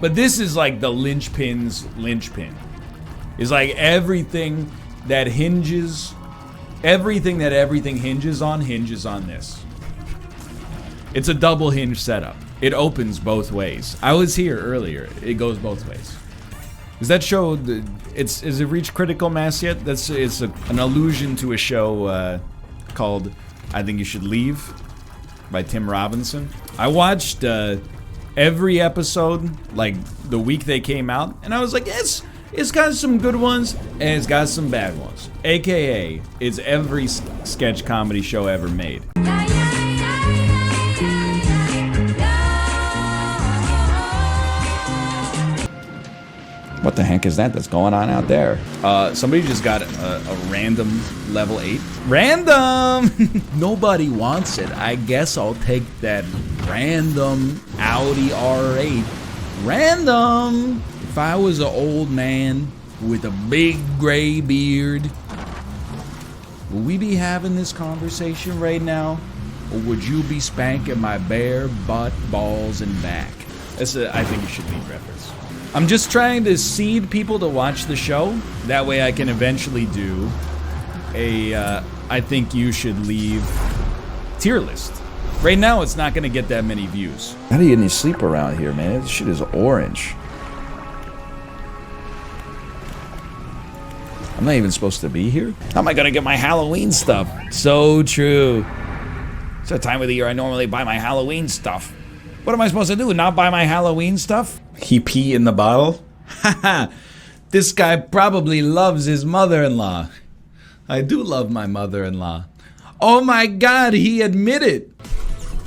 But this is like the linchpin's linchpin. It's like everything that hinges, everything hinges on this. It's a double hinge setup. It opens both ways. I was here earlier. It goes both ways. Does that show? Is it reached critical mass yet? It's an allusion to a show called "I Think You Should Leave" by Tim Robinson. I watched every episode like the week they came out, and I was like, it's got some good ones and it's got some bad ones. AKA, it's every sketch comedy show ever made. What the heck is that that's going on out there? Somebody just got a random level 8. Random! Nobody wants it. I guess I'll take that random Audi R8. Random! If I was an old man with a big gray beard, would we be having this conversation right now? Or would you be spanking my bare butt, balls, and back? That's a I Think You Should Leave reference. I'm just trying to seed people to watch the show. That way I can eventually do a I Think You Should Leave tier list. Right now it's not going to get that many views. How do you get any sleep around here, man? This shit is orange. I'm not even supposed to be here. How am I going to get my Halloween stuff? So true. It's that time of the year I normally buy my Halloween stuff. What am I supposed to do? Not buy my Halloween stuff? He pee in the bottle? Haha. This guy probably loves his mother-in-law. I do love my mother-in-law. Oh my god, he admitted.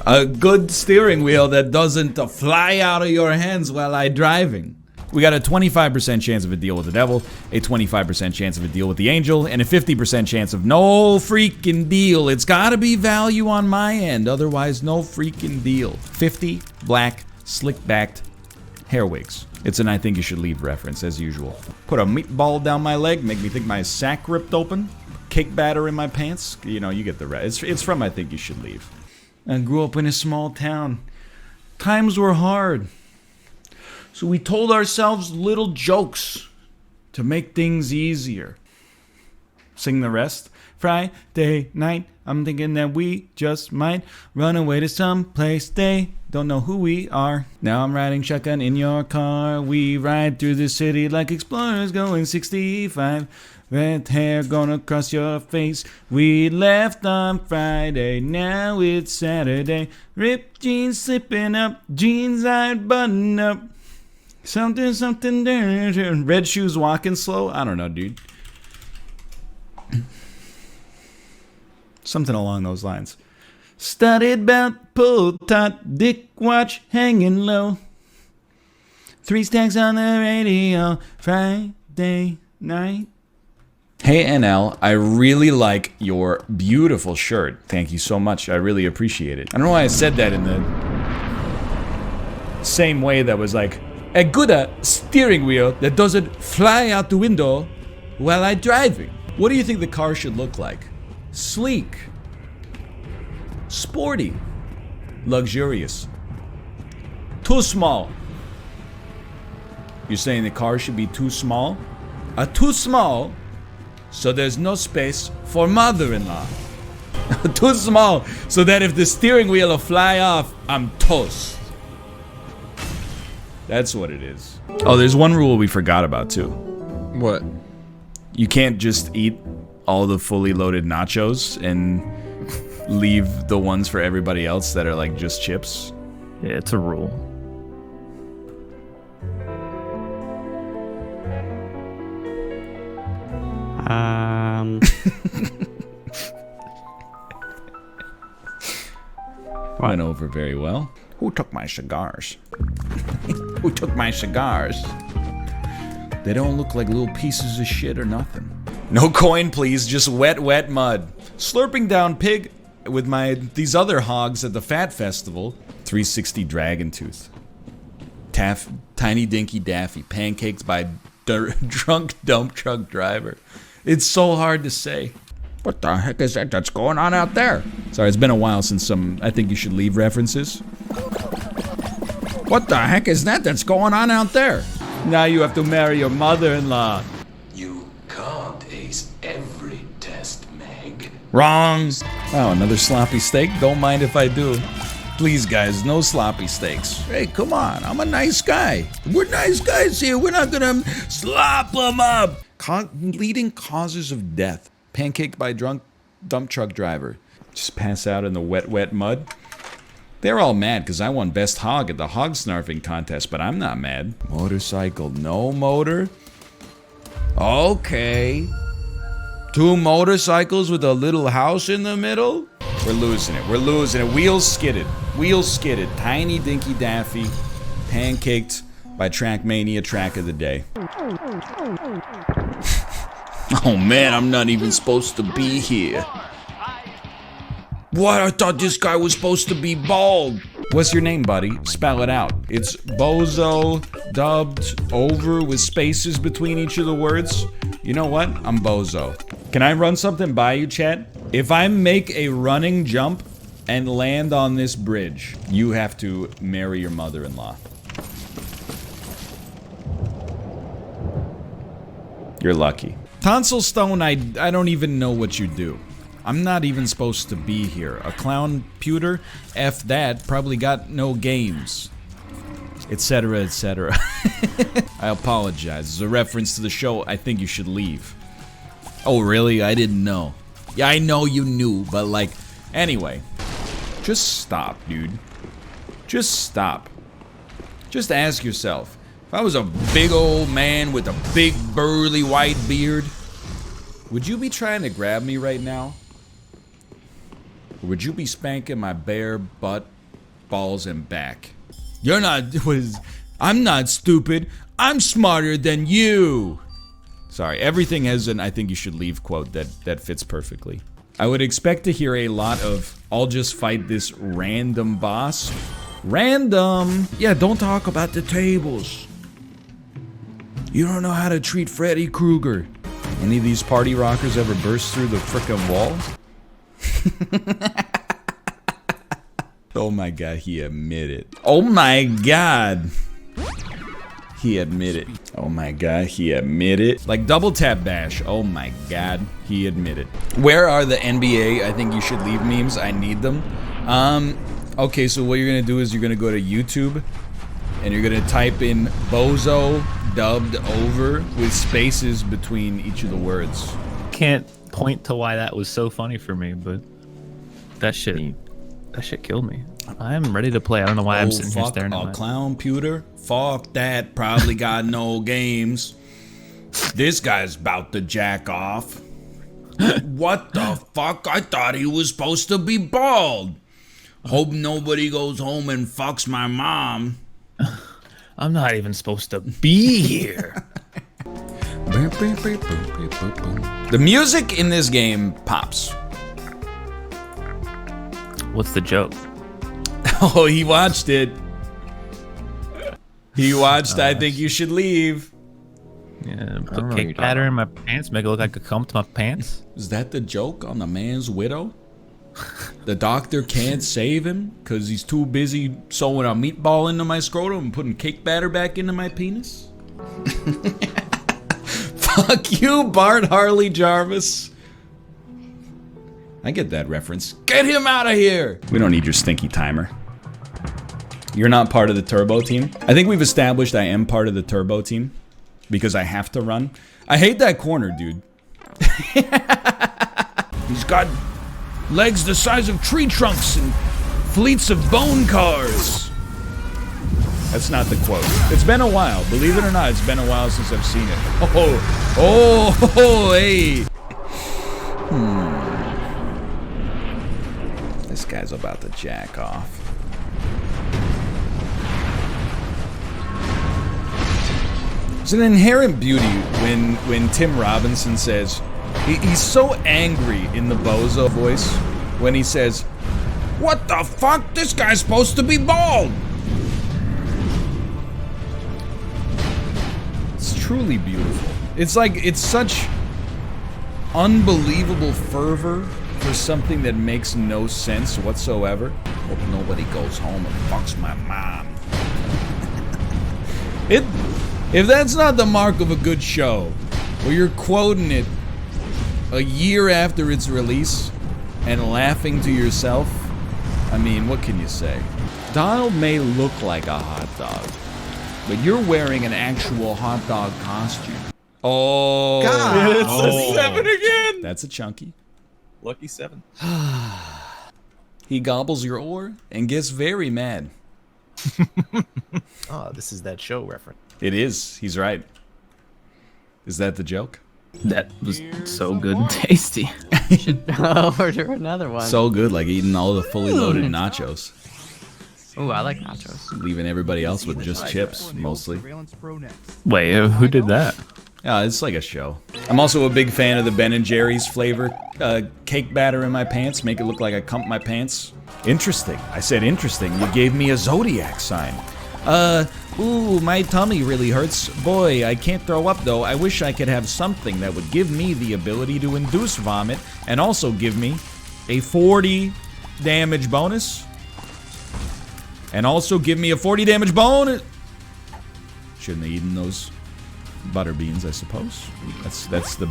A good steering wheel that doesn't fly out of your hands while I'm driving. We got a 25% chance of a deal with the devil, a 25% chance of a deal with the angel, and a 50% chance of no freaking deal. It's gotta be value on my end, otherwise no freaking deal. 50 black, slick-backed hair wigs. It's an I Think You Should Leave reference, as usual. Put a meatball down my leg, make me think my sack ripped open. Cake batter in my pants. You know, you get the rest. It's from I Think You Should Leave. I grew up in a small town. Times were hard. So we told ourselves little jokes to make things easier. Sing the rest. Friday night, I'm thinking that we just might run away to some place they don't know who we are. Now I'm riding shotgun in your car. We ride through the city like explorers going 65. Red hair going across your face. We left on Friday, now it's Saturday. Ripped jeans slipping up, jeans I'd button up. Something there. Red shoes walking slow? I don't know, dude. Something along those lines. Studied about pull tot, dick watch hanging low. 3 stacks on the radio, Friday night. Hey NL, I really like your beautiful shirt. Thank you so much. I really appreciate it. I don't know why I said that in the same way that was like, a good steering wheel that doesn't fly out the window while I'm driving. What do you think the car should look like? Sleek, sporty, luxurious, too small. You're saying the car should be too small? Too small, so there's no space for mother-in-law. Too small, so that if the steering wheel will fly off, I'm toast. That's what it is. Oh, there's one rule we forgot about too. What? You can't just eat all the fully loaded nachos and leave the ones for everybody else that are like just chips. Yeah, it's a rule. Went over very well. Who took my cigars? Who took my cigars? They don't look like little pieces of shit or nothing. No coin, please. Just wet, wet mud. Slurping down pig with these other hogs at the Fat Festival. 360 Dragon Tooth. Tiny Dinky Daffy. Pancakes by drunk dump truck driver. It's so hard to say. What the heck is that that's going on out there? Sorry, it's been a while since some I Think You Should Leave references. What the heck is that that's going on out there? Now you have to marry your mother-in-law. You can't ace every test, Meg. Wrong. Oh, another sloppy steak? Don't mind if I do. Please, guys, no sloppy steaks. Hey, come on. I'm a nice guy. We're nice guys here. We're not gonna slop them up. Leading causes of death. Pancaked by drunk dump truck driver. Just pass out in the wet mud. They're all mad because I won best hog at the hog snarfing contest, but I'm not mad. Motorcycle, no motor. Okay. 2 motorcycles with a little house in the middle? We're losing it. We're losing it. Wheels skidded. Wheels skidded. Tiny Dinky Daffy. Pancaked by Trackmania Track of the Day. Oh man, I'm not even supposed to be here. What? I thought this guy was supposed to be bald. What's your name, buddy? Spell it out. It's Bozo, dubbed over with spaces between each of the words. You know what? I'm Bozo. Can I run something by you, chat? If I make a running jump and land on this bridge, you have to marry your mother-in-law. You're lucky. Tonsil Stone, I don't even know what you do. I'm not even supposed to be here. A clown pewter? F that. Probably got no games. Etc, etc. I apologize. As a reference to the show, I think you should leave. Oh, really? I didn't know. Yeah, I know you knew, but like... Anyway. Just stop, dude. Just stop. Just ask yourself. If I was a big old man with a big burly white beard, would you be trying to grab me right now? Or would you be spanking my bare butt, balls, and back? You're not... I'm not stupid. I'm smarter than you. Sorry, everything has an I think you should leave quote that fits perfectly. I would expect to hear a lot of, I'll just fight this random boss. Random! Yeah, don't talk about the tables. You don't know how to treat Freddy Krueger. Any of these party rockers ever burst through the frickin' wall? Oh my god, he admitted. Oh my god. He admitted. Oh my god, he admitted. Like double tap bash. Oh my god, he admitted. Where are the NBA I think you should leave memes? I need them. Okay, so what you're gonna do is you're gonna go to YouTube and you're gonna type in Bozo dubbed over with spaces between each of the words. Can't point to why that was so funny for me, but that shit killed me. I'm ready to play. I don't know why I'm sitting here staring at my clown pewter. Fuck that. Probably got no games. This guy's about to jack off. What the fuck? I thought he was supposed to be bald. Hope nobody goes home and fucks my mom. I'm not even supposed to be here. The music in this game pops. What's the joke? Oh, he watched it. He watched I Think You Should Leave. Yeah, put cake batter in my pants, make it look like a cum to my pants. Is that the joke on the man's widow? The doctor can't save him because he's too busy sewing a meatball into my scrotum and putting cake batter back into my penis? Fuck you, Bart Harley Jarvis. I get that reference. Get him out of here! We don't need your stinky timer. You're not part of the turbo team. I think we've established I am part of the turbo team because I have to run. I hate that corner, dude. He's got legs the size of tree trunks and fleets of bone cars. That's not the quote. It's been a while. Believe it or not, it's been a while since I've seen it. Oh, hey. This guy's about to jack off. There's an inherent beauty when Tim Robinson says, he's so angry in the Bozo voice when he says, "What the fuck? This guy's supposed to be bald." It's truly beautiful. It's like, it's such unbelievable fervor for something that makes no sense whatsoever. Hope nobody goes home and fucks my mom. If that's not the mark of a good show, where you're quoting it a year after its release and laughing to yourself, I mean, what can you say? Dial may look like a hot dog, but you're wearing an actual hot dog costume. Oh, God, It's a 7 again. that's a chunky. Lucky 7. He gobbles your ore and gets very mad. Oh, this is that show reference. It is. He's right. Is that the joke? That was so good and tasty. Order another one. So good, like eating all the fully loaded nachos, Ooh, I like nachos. leaving everybody else with just chips, mostly. Wait, who did that? Yeah, it's like a show. I'm also a big fan of the Ben & Jerry's flavor cake batter in my pants. Make it look like I cumped my pants. Interesting. I said interesting. You gave me a zodiac sign. Ooh, my tummy really hurts. Boy, I can't throw up though. I wish I could have something that would give me the ability to induce vomit and also give me a 40 damage bonus. And also give me a 40 damage bonus. Shouldn't have eaten those butter beans, I suppose. That's the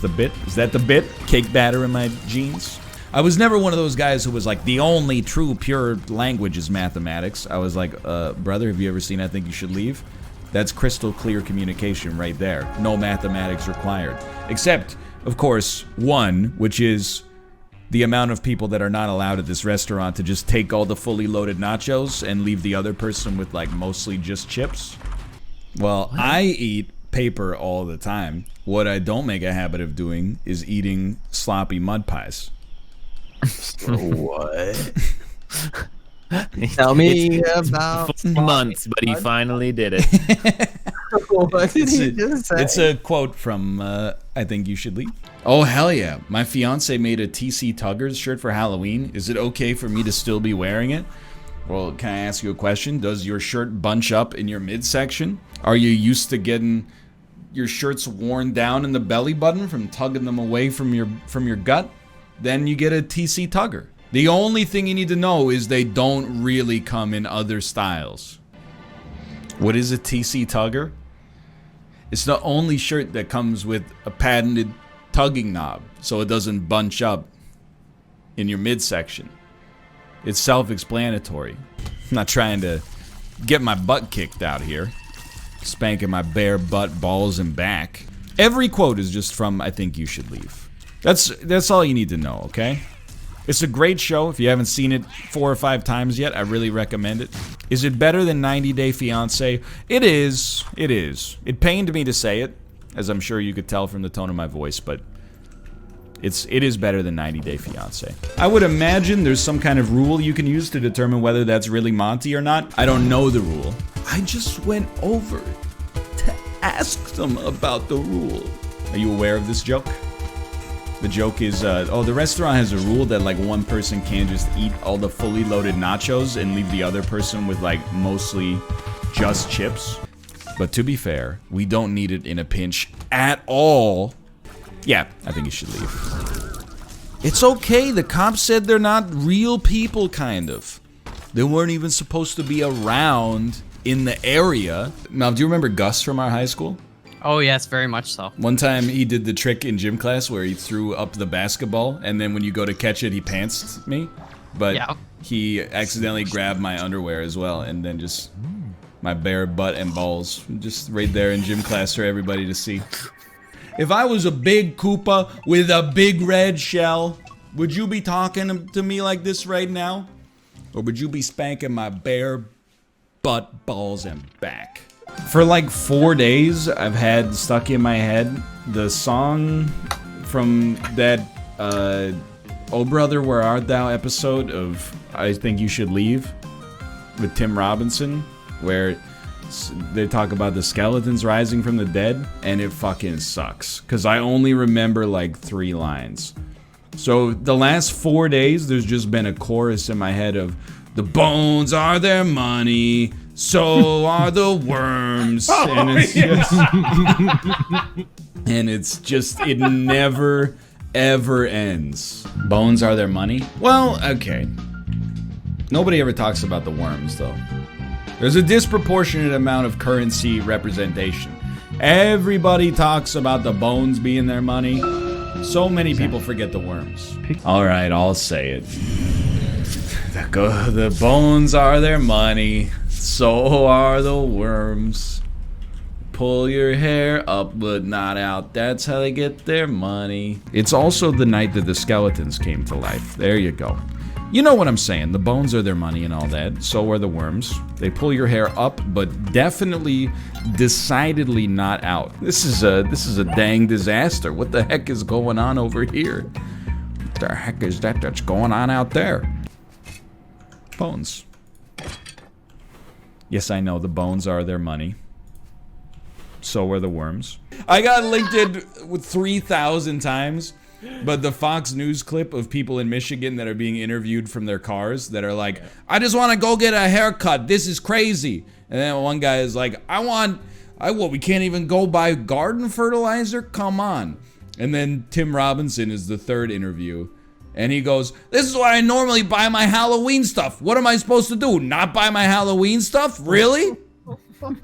bit. Is that the bit? Cake batter in my jeans. I was never one of those guys who was like, the only true pure language is mathematics. I was like, brother, have you ever seen I Think You Should Leave? That's crystal clear communication right there. No mathematics required. Except, of course, one, which is the amount of people that are not allowed at this restaurant to just take all the fully loaded nachos and leave the other person with like mostly just chips. Well, I eat paper all the time. What I don't make a habit of doing is eating sloppy mud pies. What? Tell me about Months, but he finally did it. what did he just say? It's a quote from I Think You Should Leave. Oh, hell yeah. My fiance made a TC Tuggers shirt for Halloween. Is it okay for me to still be wearing it? Well, can I ask you a question? Does your shirt bunch up in your midsection? Are you used to getting your shirts worn down in the belly button from tugging them away from your gut? Then you get a TC Tugger. The only thing you need to know is they don't really come in other styles. What is a TC Tugger? It's the only shirt that comes with a patented tugging knob, so it doesn't bunch up in your midsection. It's self-explanatory. I'm not trying to get my butt kicked out here. Spanking my bare butt, balls, and back. Every quote is just from I Think You Should Leave. That's all you need to know, okay? It's a great show. If you haven't seen it 4 or 5 times yet, I really recommend it. Is it better than 90 Day Fiancé? It is. It is. It pained me to say it, as I'm sure you could tell from the tone of my voice, but it is better than 90 Day Fiancé. I would imagine there's some kind of rule you can use to determine whether that's really Monty or not. I don't know the rule. I just went over to ask them about the rule. Are you aware of this joke? The joke is, the restaurant has a rule that like one person can't just eat all the fully loaded nachos and leave the other person with like mostly just chips. But to be fair, we don't need it in a pinch at all. Yeah, I think you should leave. It's okay, the cops said they're not real people, kind of. They weren't even supposed to be around in the area. Now, do you remember Gus from our high school? Oh, yes, very much so. One time he did the trick in gym class where he threw up the basketball, and then when you go to catch it, he pantsed me. But Yeah. he accidentally grabbed my underwear as well, and then just my bare butt and balls, just right there in gym class for everybody to see. If I was a big Koopa with a big red shell, would you be talking to me like this right now? Or would you be spanking my bare butt, balls, and back? For like 4 days, I've had stuck in my head the song from that Oh Brother, Where Art Thou episode of I Think You Should Leave with Tim Robinson, where they talk about the skeletons rising from the dead, and it fucking sucks, because I only remember like 3 lines. So the last 4 days, there's just been a chorus in my head of, the bones are their money, so are the worms. And it's just, it never, ever ends. Bones are their money? Well, okay. Nobody ever talks about the worms, though. There's a disproportionate amount of currency representation. Everybody talks about the bones being their money. So many people forget the worms. All right, I'll say it. The bones are their money. So are the worms. Pull your hair up but not out. That's how they get their money. It's also the night that the skeletons came to life. There you go. You know what I'm saying. The bones are their money and all that. So are the worms. They pull your hair up, but definitely, decidedly not out. This is a dang disaster. What the heck is going on over here? What the heck is that that's going on out there? Bones. Yes, I know. The bones are their money. So are the worms. I got LinkedIn with 3,000 times. But the Fox News clip of people in Michigan that are being interviewed from their cars that are like, I just want to go get a haircut. This is crazy. And then one guy is like, we can't even go buy garden fertilizer? Come on. And then Tim Robinson is the third interview. And he goes, this is why I normally buy my Halloween stuff. What am I supposed to do? Not buy my Halloween stuff? Really? What?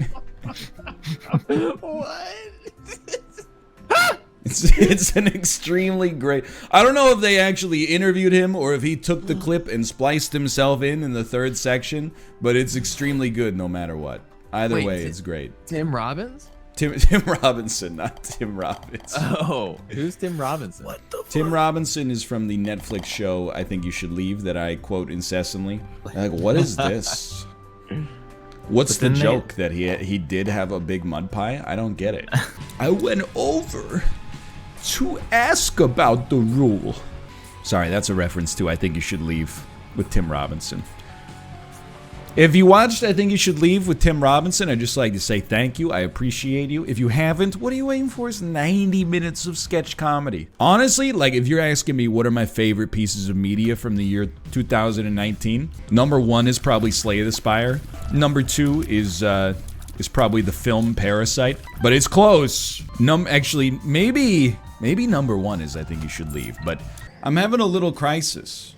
It's an extremely great... I don't know if they actually interviewed him or if he took the clip and spliced himself in the third section, but it's extremely good no matter what. Either way, it's great. Tim Robbins? Tim Robinson, not Tim Robbins. Oh, who's Tim Robinson? What the fuck? Tim Robinson is from the Netflix show I Think You Should Leave that I quote incessantly. Like, what is this? What's the joke that he did have a big mud pie? I don't get it. I went over to ask about the rule. Sorry, that's a reference to I Think You Should Leave with Tim Robinson. If you watched I Think You Should Leave with Tim Robinson, I'd just like to say thank you. I appreciate you. If you haven't, what are you waiting for? It's 90 minutes of sketch comedy. Honestly, like if you're asking me what are my favorite pieces of media from the year 2019, number one is probably Slay the Spire. Number two is probably the film Parasite, but it's close. Actually, maybe number one is I Think You Should Leave, but I'm having a little crisis.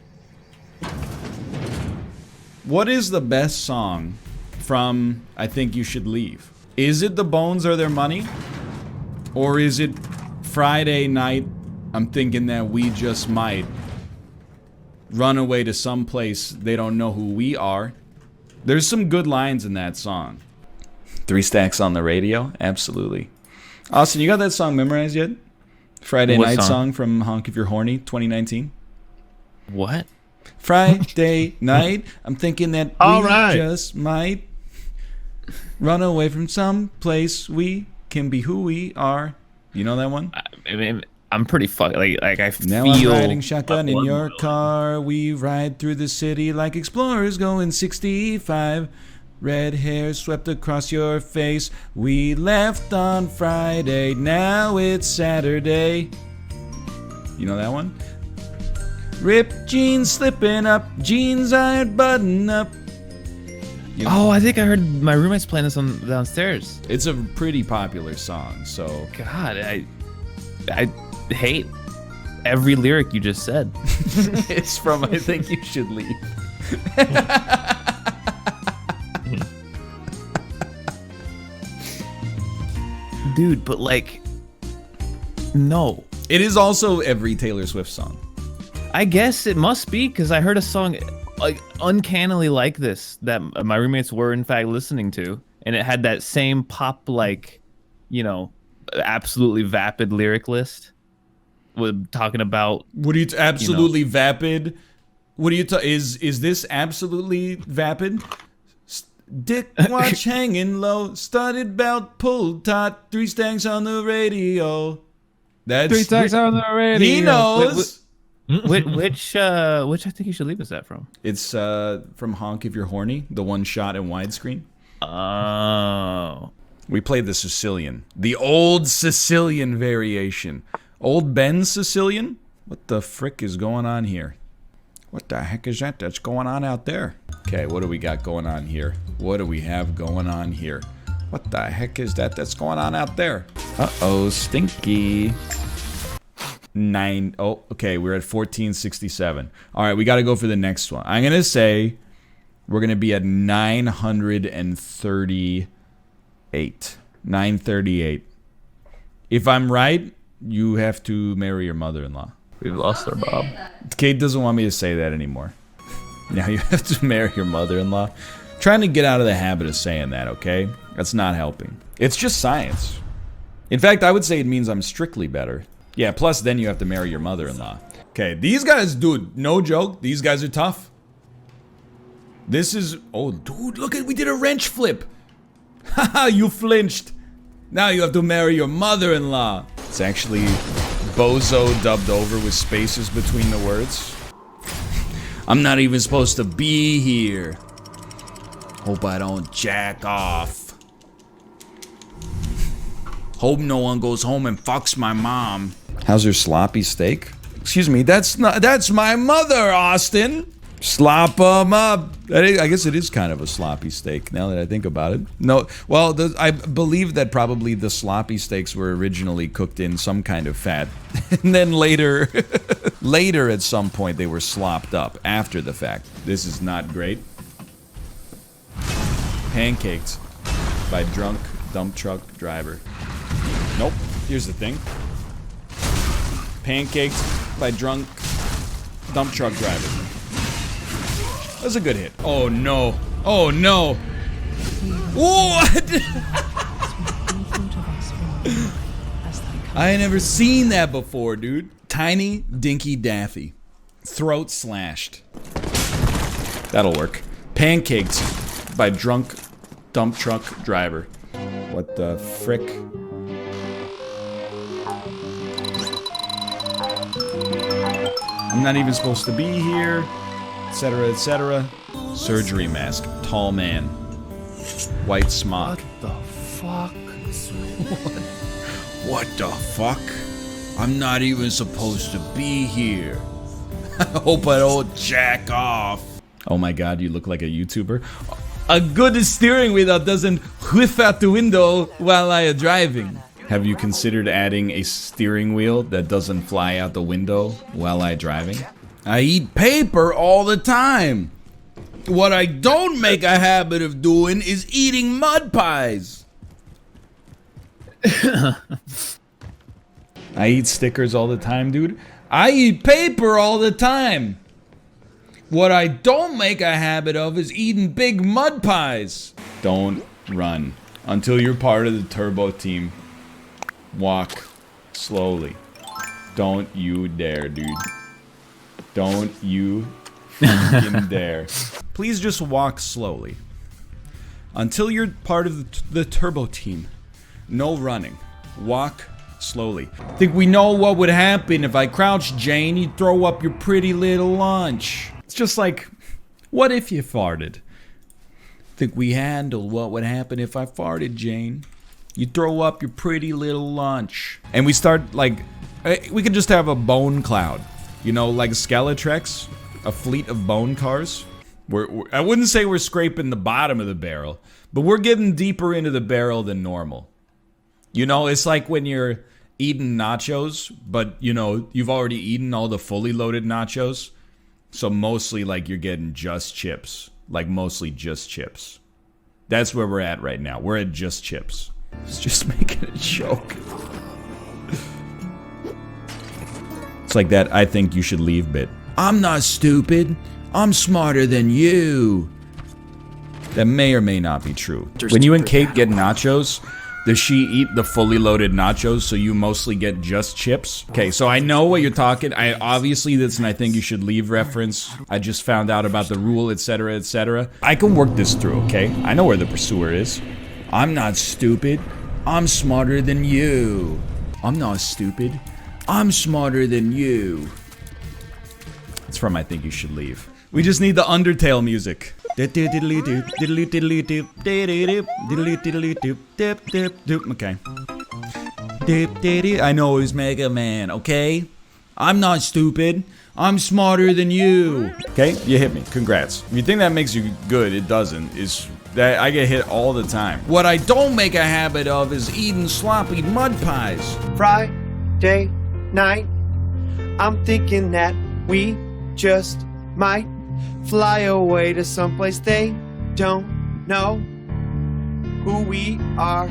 What is the best song from I Think You Should Leave? Is it The Bones Are Their Money? Or is it Friday Night, I'm Thinking That We Just Might Run Away to Someplace They Don't Know Who We Are? There's some good lines in that song. 3 Stacks on the Radio? Absolutely. Austin, you got that song memorized yet? Friday What Night song? From Honk If You're Horny, 2019? What? Friday night, I'm thinking that we just might run away from some place we can be who we are. You know that one? I mean, I'm pretty like I Now feel. I'm riding shotgun in your car. We ride through the city like explorers going 65. Red hair swept across your face. We left on Friday. Now it's Saturday. You know that one? Ripped jeans slipping up, jeans ironed button up. You know, Oh, I think I heard my roommates playing this on downstairs. it's a pretty popular song, so God, I hate every lyric you just said. it's from I Think You Should Leave. Dude, but like, no. It is also every Taylor Swift song. I guess it must be because I heard a song like uncannily like this that my roommates were in fact listening to, and it had that same pop like, absolutely vapid lyric list. With talking about What are you absolutely vapid? What are you is this absolutely vapid? Dick watch hanging low, started belt pulled taut, 3 stacks on the radio. That's 3 Stacks on the Radio. He knows. which I think you should leave us that from. It's from Honk If You're Horny, the one shot in widescreen. Oh. We played the Sicilian. The old Sicilian variation. Old Ben Sicilian? What the frick is going on here? What the heck is that that's going on out there? Okay, what do we got going on here? What do we have going on here? What the heck is that that's going on out there? Uh-oh, stinky. 9. Oh, okay, we're at 1467. All right, we got to go for the next one. I'm going to say We're going to be at 938. 938. If I'm right, you have to marry your mother-in-law. We've lost our Bob. Kate doesn't want me to say that anymore. Now you have to marry your mother-in-law. Trying to get out of the habit of saying that, okay? That's not helping. It's just science. In fact, I would say it means I'm strictly better. Yeah, plus then you have to marry your mother-in-law. Okay, these guys, dude, no joke. These guys are tough. This is... Oh, dude, look at... We did a wrench flip. Haha, you flinched. Now you have to marry your mother-in-law. It's actually Bozo dubbed over with spaces between the words. I'm not even supposed to be here. Hope I don't jack off. Hope no one goes home and fucks my mom. How's your sloppy steak? Excuse me, that's my mother, Austin. Slop 'em up. I guess it is kind of a sloppy steak now that I think about it. No, well, I believe that probably the sloppy steaks were originally cooked in some kind of fat. And then later, later at some point they were slopped up after the fact. This is not great. Pancaked by drunk dump truck driver. Nope, here's the thing. Pancaked by drunk dump truck driver. That's a good hit. Oh no. Oh no. What? I ain't never seen that before, dude. Tiny Dinky Daffy. Throat slashed. That'll work. Pancaked by drunk dump truck driver. What the frick? I'm not even supposed to be here. Etc., etc. Surgery mask. Tall man. White smock. What the fuck? What the fuck? I'm not even supposed to be here. I hope I don't jack off. Oh my god, you look like a YouTuber. A good steering wheel that doesn't whiff out the window while I am driving. Have you considered adding a steering wheel that doesn't fly out the window while I'm driving? I eat paper all the time. What I don't make a habit of doing is eating mud pies. I eat stickers all the time, dude. I eat paper all the time. What I don't make a habit of is eating big mud pies. Don't run until you're part of the turbo team. Walk slowly. Don't you dare, dude. Don't you fucking dare. Please just walk slowly. Until you're part of the turbo team. No running. Walk slowly. Think we know what would happen if I crouched, Jane? You'd throw up your pretty little lunch. It's just like, what if you farted? Think we handle what would happen if I farted, Jane? You throw up your pretty little lunch. And we start, like, we could just have a bone cloud. You know, like Skeletrex, a fleet of bone cars. I wouldn't say we're scraping the bottom of the barrel, but we're getting deeper into the barrel than normal. You know, it's like when you're eating nachos, but, you know, you've already eaten all the fully loaded nachos. So mostly, like, you're getting just chips. Like, mostly just chips. That's where we're at right now. We're at just chips. It's just making a joke. It's like that I think you should leave bit. I'm not stupid. I'm smarter than you. That may or may not be true. When you and Kate get nachos, does she eat the fully loaded nachos so you mostly get just chips? Okay, so I know what you're talking. Obviously that's an I think you should leave reference. I just found out about the rule, etc., etc. I can work this through, okay? I know where the pursuer is. I'm not stupid. I'm smarter than you. I'm not stupid. I'm smarter than you. It's from I Think You Should Leave. We just need the Undertale music. Okay. I know he's Mega Man, okay? I'm not stupid. I'm smarter than you. Okay, you hit me. Congrats. If you think that makes you good, it doesn't. It's that I get hit all the time. What I don't make a habit of is eating sloppy mud pies. Friday night, I'm thinking that we just might fly away to someplace they don't know who we are.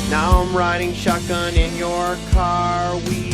Now I'm riding shotgun in your car. We